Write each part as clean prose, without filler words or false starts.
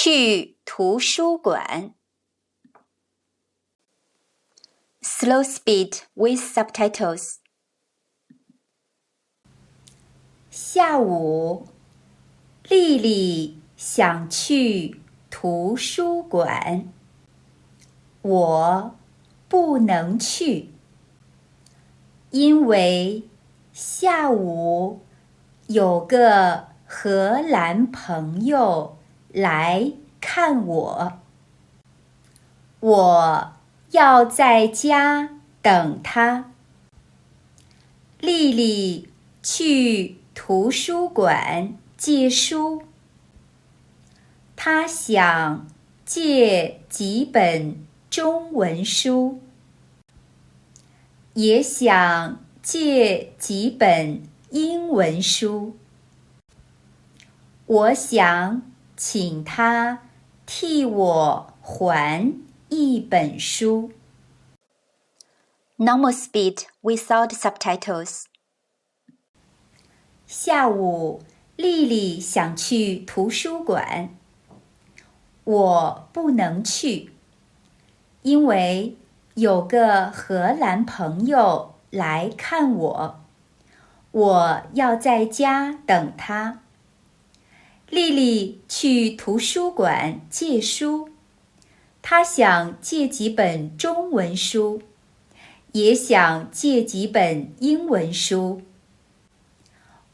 去图书馆。Slow speed with subtitles. 下午，丽丽想去图书馆，我不能去，因为下午有个荷兰朋友来看我，我要在家等他。丽丽去图书馆借书，她想借几本中文书，也想借几本英文书。我想请她替我还一本书。Normal speed without subtitles. 下午，丽丽想去图书馆，我不能去，因为有个荷兰朋友来看我，我要在家等他。丽丽去图书馆借书，她想借几本中文书，也想借几本英文书。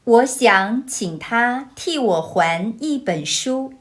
我想请她替我还一本书。